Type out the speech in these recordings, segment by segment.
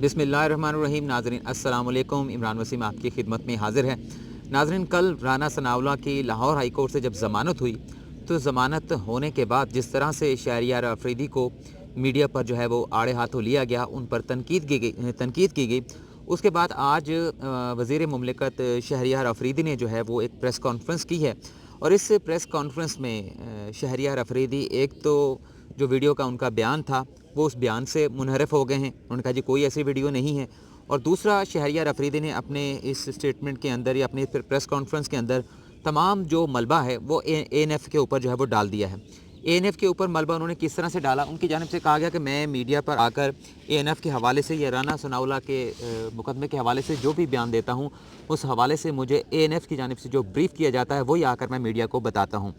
बिस्मिल्लाहिर्रहमानिर्रहीम। नाज़रीन अस्सलाम वालेकुम। इमरान वसीम आपकी खिदमत में हाज़िर है। नाज़रीन, कल राना सनाउल्लाह की लाहौर हाई कोर्ट से जब ज़मानत हुई तो ज़मानत होने के बाद जिस तरह से शहरियार अफरीदी को मीडिया पर जो है वो आड़े हाथों लिया गया, उन पर तनकीद की गई, उसके बाद आज वज़ीर मुमलिकत शहरियार अफरीदी ने जो है वो एक प्रेस कॉन्फ्रेंस की है। और इस प्रेस कॉन्फ्रेंस में शहरियार अफरीदी एक तो जो वीडियो का उनका बयान था वो उस बयान से मुनहरफ हो गए हैं। उन्होंने कहा जी कोई ऐसी वीडियो नहीं है। और दूसरा, शहरियार अफरीदी ने अपने इस स्टेटमेंट के अंदर या अपनी प्रेस कॉन्फ्रेंस के अंदर तमाम जो मलबा है वो ANF के ऊपर जो है वो डाल दिया है। ANF के ऊपर मलबा उन्होंने किस तरह से डाला, उनकी जानिब से कहा गया कि मैं मीडिया पर आकर ANF के हवाले से या राना सनाउल्लाह के मुकदमे के हवाले से जो भी बयान देता हूँ उस हवाले से मुझे ANF की जानिब से जो ब्रीफ़ किया जाता है वही आकर मैं मीडिया को बताता हूँ।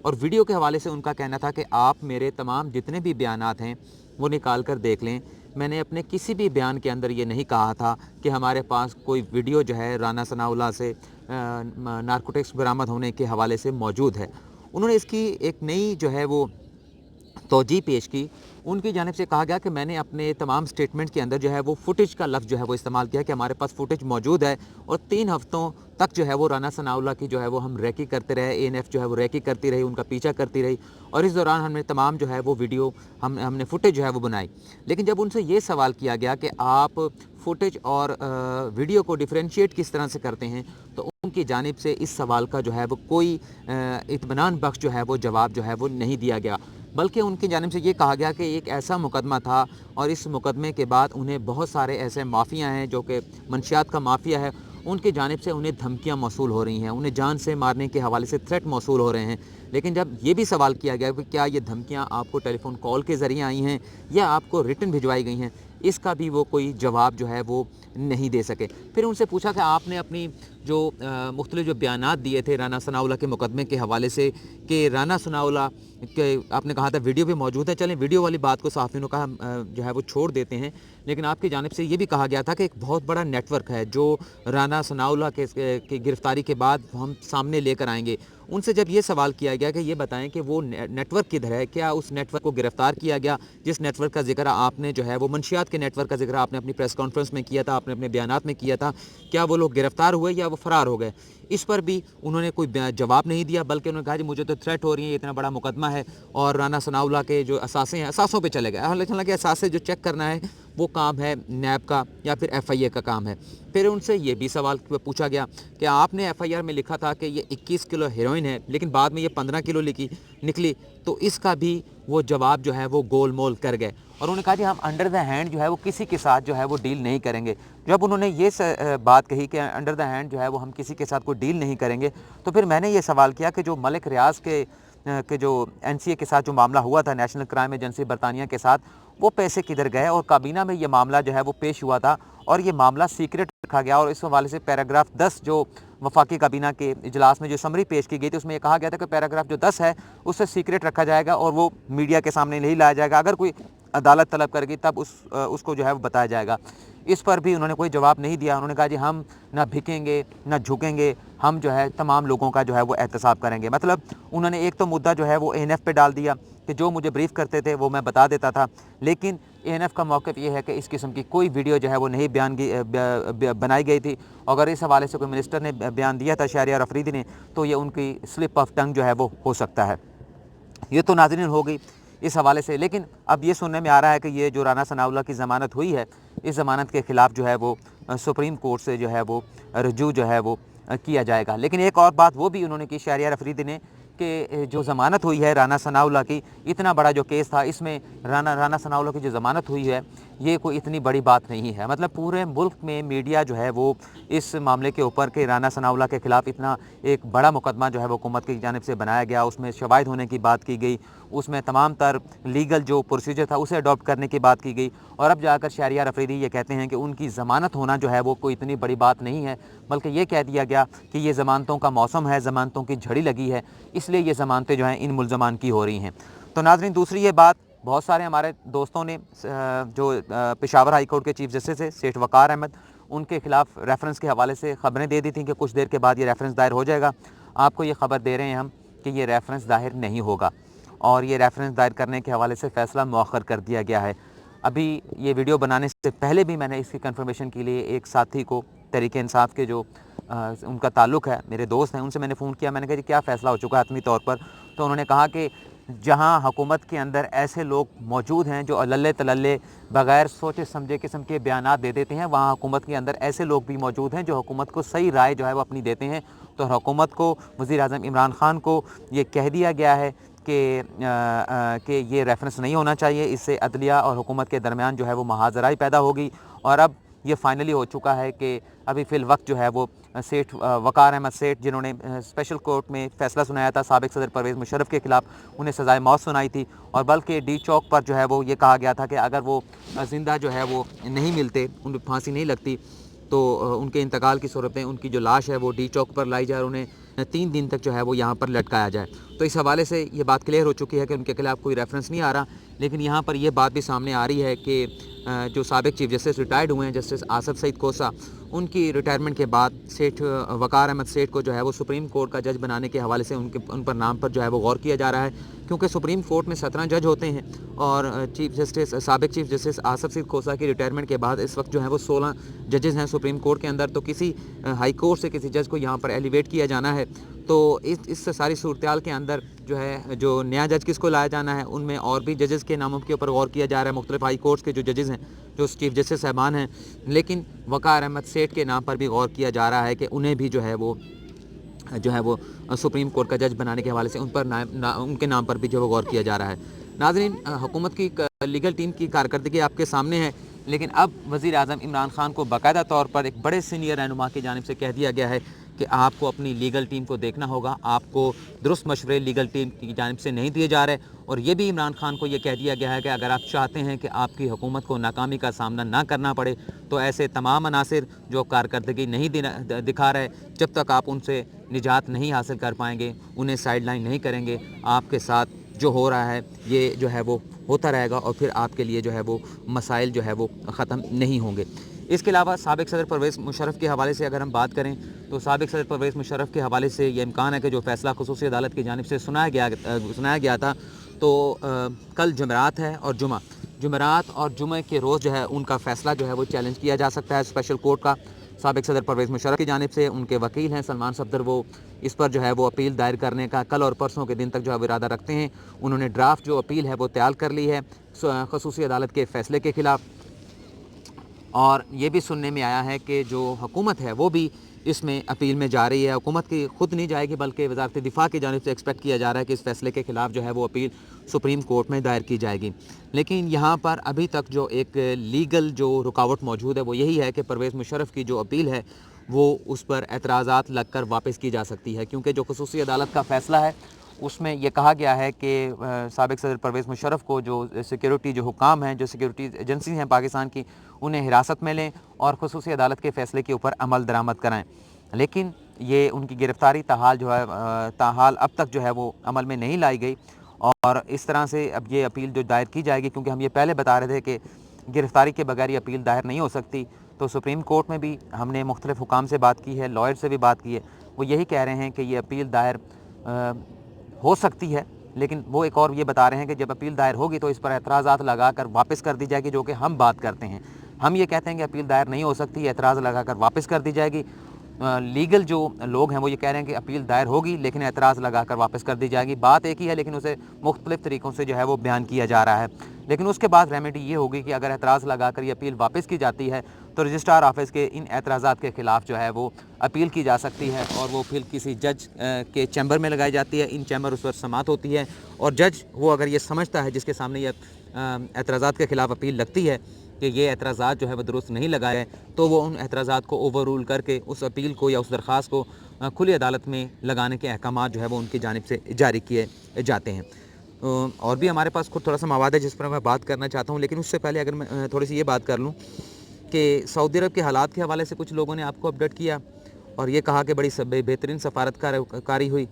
और वीडियो के हवाले से उनका कहना था कि आप मेरे तमाम जितने भी बयानात हैं वो निकाल कर देख लें। मैंने अपने किसी भी बयान के अंदर ये नहीं कहा था कि हमारे पास कोई वीडियो जो है राना सनाउल्लाह से नारकोटिक्स बरामद होने के हवाले से मौजूद है। उन्होंने इसकी एक नई जो है वो तौजीह पेश की। उनकी जानिब से कहा गया कि मैंने अपने तमाम स्टेटमेंट के अंदर जो है वो फुटेज का लफ्ज़ जो है वो इस्तेमाल किया कि हमारे पास फुटेज मौजूद है और 3 हफ्तों तक जो है वो राना सनाउल्लाह की जो है वो हम रैकी करते रहे, ANF जो है वो रैकी करती रही, उनका पीछा करती रही। और इस दौरान हमने तमाम जो है वो वीडियो हमने फुटेज जो है वो बनाई। लेकिन जब उनसे ये सवाल किया गया कि आप फुटेज और वीडियो को डिफ्रेंशिएट किस तरह से करते हैं, तो उनकी जानिब से इस सवाल का जो है वो कोई इत्मीनान बख्श जो है वो जवाब जो है वो नहीं दिया गया। बल्कि उनकी जानिब से ये कहा गया कि एक ऐसा मुकदमा था और इस मुकदमे के बाद उन्हें बहुत सारे ऐसे माफिया हैं जो कि मंशियात का माफिया है, उनकी जानिब से उन्हें धमकियां मौसूल हो रही हैं, उन्हें जान से मारने के हवाले से थ्रेट मौसूल हो रहे हैं। लेकिन जब ये भी सवाल किया गया कि क्या ये धमकियां आपको टेलीफोन कॉल के ज़रिए आई हैं या आपको रिटन भिजवाई गई हैं, इसका भी वो कोई जवाब जो है वो नहीं दे सके। फिर उनसे पूछा कि आपने अपनी जो मुख्तलिफ जो बयानात दिए थे राना सनाउल्लाह के मुकदमे के हवाले से कि राना सनाउल्लाह के आपने कहा था वीडियो भी मौजूद है, चलें वीडियो वाली बात को साफ़ियों ने कहा जो है वो छोड़ देते हैं। लेकिन आपकी जानिब से ये भी कहा गया था कि एक बहुत बड़ा नेटवर्क है जो राना सनाउल्लाह की गिरफ़्तारी के बाद हम सामने लेकर आएंगे। उनसे जब ये सवाल किया गया कि ये बताएं कि वो नेटवर्क किधर है, क्या उस नेटवर्क को गिरफ़्तार किया गया जिस नेटवर्क का जिक्र आपने जो है वो मंशियात के नेटवर्क का जिक्र आपने अपनी प्रेस कॉन्फ्रेंस में किया था, आपने अपने बयानात में किया था, क्या वो लोग गिरफ़्तार हुए या वो फ़रार हो गए? इस पर भी उन्होंने कोई जवाब नहीं दिया, बल्कि उन्होंने कहा जी मुझे तो थ्रेट हो रही है, इतना बड़ा मुकदमा है और राना सनाउल्लाह के जो असासे हैं असासों पे चले गए। हालांकि असासे जो चेक करना है वो काम है नैब का या फिर FIA का काम है। फिर उनसे ये भी सवाल पूछा गया कि आपने FIR में लिखा था कि ये 21 किलो हेरोइन है, लेकिन बाद में ये 15 किलो निकली, तो इसका भी वो जवाब जो है वो गोल मोल कर गए। और उन्होंने कहा जी हम अंडर द हैंड जो है वो किसी के साथ जो है वो डील नहीं करेंगे। जब उन्होंने ये बात कही कि अंडर द हैंड जो है वो हम किसी के साथ कोई डील नहीं करेंगे, तो फिर मैंने ये सवाल किया कि जो मलिक रियाज के जो NCA के साथ जो मामला हुआ था, नेशनल क्राइम एजेंसी बरतानिया के साथ, वो पैसे किधर गए? और काबीना में ये मामला जो है वो पेश हुआ था और ये मामला सीक्रेट रखा गया। और इस हवाले से पैराग्राफ 10 जो वफाकी काबीना के इजलास में जो समरी पेश की गई थी उसमें ये कहा गया था कि पैराग्राफ जो 10 है उससे सीक्रेट रखा जाएगा और वो मीडिया के सामने नहीं लाया जाएगा। अगर कोई अदालत तलब करेगी तब उसको जो है वो बताया जाएगा। इस पर भी उन्होंने कोई जवाब नहीं दिया। उन्होंने कहा जी हम ना भिकेंगे ना झुकेंगे, हम जो है तमाम लोगों का जो है वो एहतसाब करेंगे। मतलब उन्होंने एक तो मुद्दा जो है वो ANF पे डाल दिया कि जो मुझे ब्रीफ़ करते थे वो मैं बता देता था, लेकिन ANF का मौक़िफ़ ये है कि इस किस्म की कोई वीडियो जो है वो नहीं बनाई गई थी। अगर इस हवाले से कोई मिनिस्टर ने बयान दिया था शहरियार अफरीदी ने, तो ये उनकी स्लिप ऑफ टंग जो है वो हो सकता है। ये तो नाज़रीन हो गई इस हवाले से। लेकिन अब ये सुनने में आ रहा है कि ये जो राना सनाउल्लाह की ज़मानत हुई है, इस ज़मानत के ख़िलाफ़ जो है वो सुप्रीम कोर्ट से जो है वो रजू जो है वो किया जाएगा। लेकिन एक और बात वो भी उन्होंने की शहरियार अफरीदी ने कि जो ज़मानत हुई है राना सनाउल्लाह की, इतना बड़ा जो केस था इसमें राना सनाउल्लाह की जो ज़मानत हुई है ये कोई इतनी बड़ी बात नहीं है। मतलब पूरे मुल्क में मीडिया जो है वो इस मामले के ऊपर के राना सनाउल्लाह के ख़िलाफ़ इतना एक बड़ा मुकदमा जो है वो हुकूमत की जानिब से बनाया गया, उसमें शवाहिद होने की बात की गई, उसमें तमाम तर लीगल जो प्रोसीजर था उसे अडॉप्ट करने की बात की गई। और अब जाकर शहरियार अफरीदी ये कहते हैं कि उनकी ज़मानत होना जो है वो कोई इतनी बड़ी बात नहीं है, बल्कि ये कह दिया गया कि ये ज़मानतों का मौसम है, ज़मानतों की झड़ी लगी है, इसलिए ये ज़मानतें जो हैं इन मुल्ज़मान की हो रही हैं। तो नाज़रीन, दूसरी ये बात बहुत सारे हमारे दोस्तों ने जो पेशावर हाई कोर्ट के चीफ जस्टिस है सेठ वक़ार अहमद, उनके ख़िलाफ़ रेफरेंस के हवाले से ख़बरें दे दी थी कि कुछ देर के बाद ये रेफरेंस दायर हो जाएगा। आपको ये ख़बर दे रहे हैं हम कि ये रेफरेंस दायर नहीं होगा और ये रेफरेंस दायर करने के हवाले से फ़ैसला मौखर कर दिया गया है। ابھی یہ ویڈیو بنانے سے پہلے بھی میں نے اس کی کنفرمیشن کے لیے ایک ساتھی کو تحریک انصاف کے جو ان کا تعلق ہے، میرے دوست ہیں، ان سے میں نے فون کیا. میں نے کہا جی کیا فیصلہ ہو چکا ہے حتمی طور پر؟ تو انہوں نے کہا کہ جہاں حکومت کے اندر ایسے لوگ موجود ہیں جو للے تللے بغیر سوچے سمجھے قسم کے بیانات دے دیتے ہیں، وہاں حکومت کے اندر ایسے لوگ بھی موجود ہیں جو حکومت کو صحیح رائے جو ہے وہ اپنی دیتے ہیں. تو حکومت کو، وزیر اعظم عمران خان کو یہ کہہ دیا گیا ہے کہ یہ ریفرنس نہیں ہونا چاہیے. اس سے عدلیہ اور حکومت کے درمیان جو ہے وہ محاذرائی پیدا ہوگی. اور اب یہ فائنلی ہو چکا ہے کہ ابھی فی الوقت جو ہے وہ سیٹھ وقار احمد سیٹھ، جنہوں نے اسپیشل کورٹ میں فیصلہ سنایا تھا سابق صدر پرویز مشرف کے خلاف، انہیں سزائے موت سنائی تھی. اور بلکہ ڈی چوک پر جو ہے وہ یہ کہا گیا تھا کہ اگر وہ زندہ جو ہے وہ نہیں ملتے، ان پہ پھانسی نہیں لگتی، تو ان کے انتقال کی صورت میں ان کی جو لاش ہے وہ ڈی چوک پر لائی جائے اور انہیں 3 دن تک جو ہے وہ یہاں پر لٹکایا جائے. تو اس حوالے سے یہ بات کلیئر ہو چکی ہے کہ ان کے خلاف کوئی ریفرنس نہیں آ رہا. لیکن یہاں پر یہ بات بھی سامنے آ رہی ہے کہ جو سابق چیف جسٹس ریٹائرڈ ہوئے ہیں، جسٹس آصف سعید کوسہ، ان کی ریٹائرمنٹ کے بعد سیٹھ وقار احمد سیٹھ کو جو ہے وہ سپریم کورٹ کا جج بنانے کے حوالے سے ان پر نام پر جو ہے وہ غور کیا جا رہا ہے. کیونکہ سپریم کورٹ میں 17 جج ہوتے ہیں اور سابق چیف جسٹس آصف سعید کوسہ کی ریٹائرمنٹ کے بعد اس وقت جو ہے وہ 16 ججز ہیں سپریم کورٹ کے اندر. تو کسی ہائی کورٹ سے کسی جج کو یہاں پر ایلیویٹ کیا جانا ہے، تو اس ساری صورتحال کے اندر جو ہے جو نیا جج کس کو لایا جانا ہے، ان میں اور بھی ججز کے ناموں کے اوپر غور کیا جا رہا ہے. مختلف ہائی کورٹس کے جو ججز ہیں، جو چیف جسٹس صاحبان ہیں، لیکن وقار احمد سیٹھ کے نام پر بھی غور کیا جا رہا ہے کہ انہیں بھی جو ہے وہ سپریم کورٹ کا جج بنانے کے حوالے سے ان کے نام پر بھی جو غور کیا جا رہا ہے. ناظرین، حکومت کی لیگل ٹیم کی کارکردگی آپ کے سامنے ہے، لیکن اب وزیر اعظم عمران خان کو باقاعدہ طور پر ایک بڑے سینئر رہنما کی جانب سے کہہ دیا گیا ہے کہ آپ کو اپنی لیگل ٹیم کو دیکھنا ہوگا. آپ کو درست مشورے لیگل ٹیم کی جانب سے نہیں دیے جا رہے. اور یہ بھی عمران خان کو یہ کہہ دیا گیا ہے کہ اگر آپ چاہتے ہیں کہ آپ کی حکومت کو ناکامی کا سامنا نہ کرنا پڑے، تو ایسے تمام عناصر جو کارکردگی نہیں دکھا رہے، جب تک آپ ان سے نجات نہیں حاصل کر پائیں گے، انہیں سائیڈ لائن نہیں کریں گے، آپ کے ساتھ جو ہو رہا ہے یہ جو ہے وہ ہوتا رہے گا اور پھر آپ کے لیے جو ہے وہ مسائل جو ہے وہ ختم نہیں ہوں گے. اس کے علاوہ سابق صدر پرویز مشرف کے حوالے سے اگر ہم بات کریں تو سابق صدر پرویز مشرف کے حوالے سے یہ امکان ہے کہ جو فیصلہ خصوصی عدالت کی جانب سے سنایا گیا تھا، تو کل جمعرات ہے اور جمعرات اور جمعہ کے روز جو ہے ان کا فیصلہ جو ہے وہ چیلنج کیا جا سکتا ہے اسپیشل کورٹ کا. سابق صدر پرویز مشرف کی جانب سے ان کے وکیل ہیں سلمان صفدر، وہ اس پر جو ہے وہ اپیل دائر کرنے کا کل اور پرسوں کے دن تک جو ہے ارادہ رکھتے ہیں. انہوں نے ڈرافٹ جو اپیل ہے وہ تیار کر لی ہے خصوصی عدالت کے فیصلے کے خلاف. اور یہ بھی سننے میں آیا ہے کہ جو حکومت ہے وہ بھی اس میں اپیل میں جا رہی ہے. حکومت کی خود نہیں جائے گی بلکہ وزارت دفاع کی جانب سے ایکسپیکٹ کیا جا رہا ہے کہ اس فیصلے کے خلاف جو ہے وہ اپیل سپریم کورٹ میں دائر کی جائے گی. لیکن یہاں پر ابھی تک جو ایک لیگل جو رکاوٹ موجود ہے وہ یہی ہے کہ پرویز مشرف کی جو اپیل ہے وہ اس پر اعتراضات لگ کر واپس کی جا سکتی ہے. کیونکہ جو خصوصی عدالت کا فیصلہ ہے اس میں یہ کہا گیا ہے کہ سابق صدر پرویز مشرف کو جو سیکیورٹی جو حکام ہیں، جو سیکیورٹی ایجنسی ہیں پاکستان کی، انہیں حراست میں لیں اور خصوصی عدالت کے فیصلے کے اوپر عمل درآمد کرائیں. لیکن یہ ان کی گرفتاری تاحال اب تک جو ہے وہ عمل میں نہیں لائی گئی. اور اس طرح سے اب یہ اپیل جو دائر کی جائے گی، کیونکہ ہم یہ پہلے بتا رہے تھے کہ گرفتاری کے بغیر یہ اپیل دائر نہیں ہو سکتی، تو سپریم کورٹ میں بھی ہم نے مختلف حکام سے بات کی ہے، لائر سے بھی بات کی ہے، وہ یہی کہہ رہے ہیں کہ یہ اپیل دائر ہو سکتی ہے. لیکن وہ ایک اور یہ بتا رہے ہیں کہ جب اپیل دائر ہوگی تو اس پر اعتراضات لگا کر واپس کر دی جائے گی، جو کہ ہم بات کرتے ہیں. ہم یہ کہتے ہیں کہ اپیل دائر نہیں ہو سکتی، اعتراض لگا کر واپس کر دی جائے گی. لیگل جو لوگ ہیں وہ یہ کہہ رہے ہیں کہ اپیل دائر ہوگی لیکن اعتراض لگا کر واپس کر دی جائے گی. بات ایک ہی ہے لیکن اسے مختلف طریقوں سے جو ہے وہ بیان کیا جا رہا ہے. لیکن اس کے بعد ریمیڈی یہ ہوگی کہ اگر اعتراض لگا کر یہ اپیل واپس کی جاتی ہے تو رجسٹرار آفس کے ان اعتراضات کے خلاف جو ہے وہ اپیل کی جا سکتی ہے اور وہ پھر کسی جج کے چیمبر میں لگائی جاتی ہے. ان چیمبر اس پر سماعت ہوتی ہے اور جج وہ اگر یہ سمجھتا ہے، جس کے سامنے یہ اعتراضات کے خلاف اپیل لگتی ہے کہ یہ اعتراضات جو ہے وہ درست نہیں لگائے، تو وہ ان اعتراضات کو اوور رول کر کے اس اپیل کو یا اس درخواست کو کھلی عدالت میں لگانے کے احکامات جو ہے وہ ان کی جانب سے جاری کیے جاتے ہیں. اور بھی ہمارے پاس خود تھوڑا سا مواد ہے جس پر میں بات کرنا چاہتا ہوں، لیکن اس سے پہلے اگر میں تھوڑی سی یہ بات کر لوں کہ سعودی عرب کے حالات کے حوالے سے کچھ لوگوں نے آپ کو اپڈیٹ کیا اور یہ کہا کہ بڑی بہترین سفارت کاری ہوئی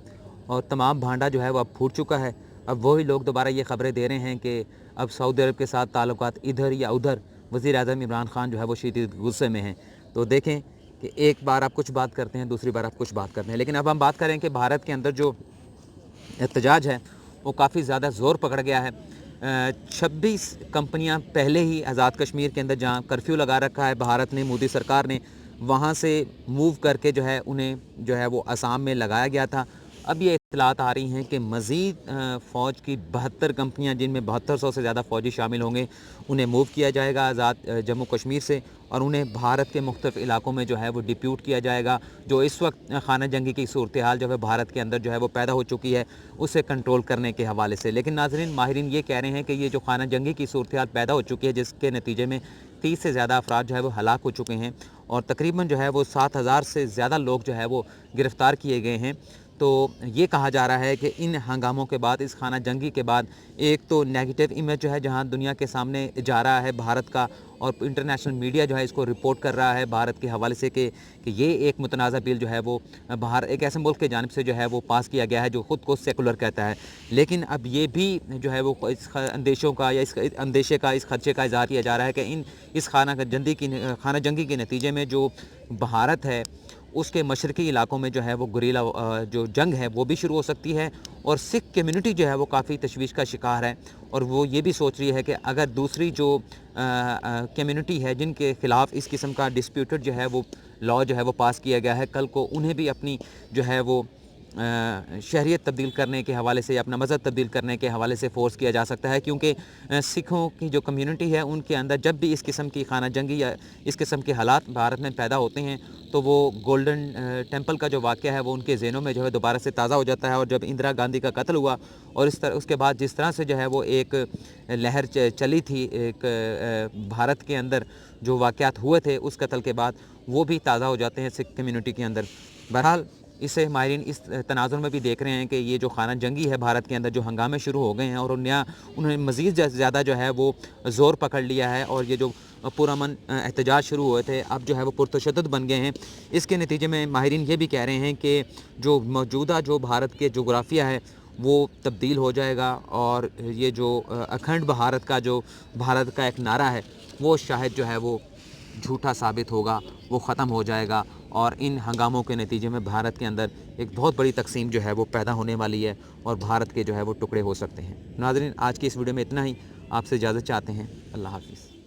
اور تمام بھانڈا جو ہے وہ اب پھوٹ چکا ہے. اب وہی لوگ دوبارہ یہ خبریں دے رہے ہیں کہ اب سعودی عرب کے ساتھ تعلقات ادھر یا ادھر. وزیر اعظم عمران خان جو ہے وہ شدید غصے میں ہیں. تو دیکھیں کہ ایک بار آپ کچھ بات کرتے ہیں، دوسری بار آپ کچھ بات کرتے ہیں. لیکن اب ہم بات کریں کہ بھارت کے اندر جو احتجاج ہے وہ کافی زیادہ زور پکڑ گیا ہے. 26 कंपनियां पहले ही आज़ाद कश्मीर के अंदर जहां कर्फ्यू लगा रखा है भारत ने, मोदी सरकार ने, वहां से मूव करके जो है उन्हें जो है वो असम में लगाया गया था। अब ये इत्तलात आ रही हैं कि मज़ीद फ़ौज की 72 कंपनियां, जिनमें 7200 से ज़्यादा फ़ौजी शामिल होंगे, उन्हें मूव किया जाएगा आज़ाद जम्मू कश्मीर से और उन्हें भारत के मुख्तलिफ़ इलाकों में जो है वो डिप्यूट किया जाएगा। जो इस वक्त खाना जंगी की सूरत हाल जो है भारत के अंदर जो है वो पैदा हो चुकी है, उसे कंट्रोल करने के हवाले से। लेकिन नाज़रीन, माहिरीन ये कह रहे हैं कि ये जो खाना जंगी की सूरत हाल पैदा हो चुकी है, जिसके नतीजे में 30 से ज़्यादा अफराद जो है वो हलाक हो चुके हैं और तकरीबन जो है वो 7000 से ज़्यादा लोग जो है वो गिरफ़्तार किए गए हैं। तो ये कहा जा रहा है कि इन हंगामों के बाद, इस खाना जंगी के बाद, एक तो नेगेटिव इमेज जो है जहां दुनिया के सामने जा रहा है भारत का, और इंटरनेशनल मीडिया जो है इसको रिपोर्ट कर रहा है भारत के हवाले से कि ये एक मुतनाज़ा बिल जो है वो बाहर एक ऐसे मुल्क की जानिब से जो है वो पास किया गया है जो ख़ुद को सेकुलर कहता है। लेकिन अब ये भी जो है वो इस अंदेशों का या इस अंदेशे का, इस खदशे का इज़हार किया जा रहा है कि इस खाना जंगी के नतीजे में जो भारत है उसके मशरक़ी इलाकों में जो है वो गुरीला जो जंग है वो भी शुरू हो सकती है। और सिख कम्युनिटी जो है वो काफ़ी तशवीश का शिकार है और वो ये भी सोच रही है कि अगर दूसरी जो कम्युनिटी है जिनके ख़िलाफ़ इस किस्म का डिस्प्यूटेड जो है वो लॉ जो है वो पास किया गया है, कल को उन्हें भी अपनी जो है वो शहरियत तब्दील करने के हवाले से या अपना मज़हब तब्दील करने के हवाले से फ़ोर्स किया जा सकता है। क्योंकि सिखों की जो कम्युनिटी है उनके अंदर जब भी इस किस्म की खाना जंगी या इस किस्म के हालात भारत में पैदा होते हैं तो वो गोल्डन टेंपल का जो वाक़या है वो उनके ज़हनों में जो है दोबारा से ताज़ा हो जाता है। और जब इंदिरा गांधी का कत्ल हुआ और उसके बाद जिस तरह से जो है वो एक लहर चली थी एक भारत के अंदर, जो वाक़यात हुए थे उस कत्ल के बाद, वो भी ताज़ा हो जाते हैं सिख कम्युनिटी के अंदर। बहरहाल इसे माहिरीन इस तनाज़ुर में भी देख रहे हैं कि ये जो खाना जंगी है भारत के अंदर, जो हंगामे शुरू हो गए हैं और उन्होंने मज़ीद ज़्यादा जो है वो ज़ोर पकड़ लिया है और ये जो पुरअमन एहतजाज शुरू हुए थे अब जो है वो पुरतशद्दुद बन गए हैं। इसके नतीजे में माहिरीन ये भी कह रहे हैं कि जो मौजूदा जो भारत के जोग्राफिया है वो तब्दील हो जाएगा और ये जो अखंड भारत का जो भारत का एक नारा है वो शायद जो है वो झूठा साबित होगा, वो ख़त्म हो जाएगा और इन हंगामों के नतीजे में भारत के अंदर एक बहुत बड़ी तकसीम जो है वो पैदा होने वाली है और भारत के जो है वो टुकड़े हो सकते हैं। नाज़रीन, आज की इस वीडियो में इतना ही। आपसे इजाज़त चाहते हैं। अल्लाह हाफ़िज़।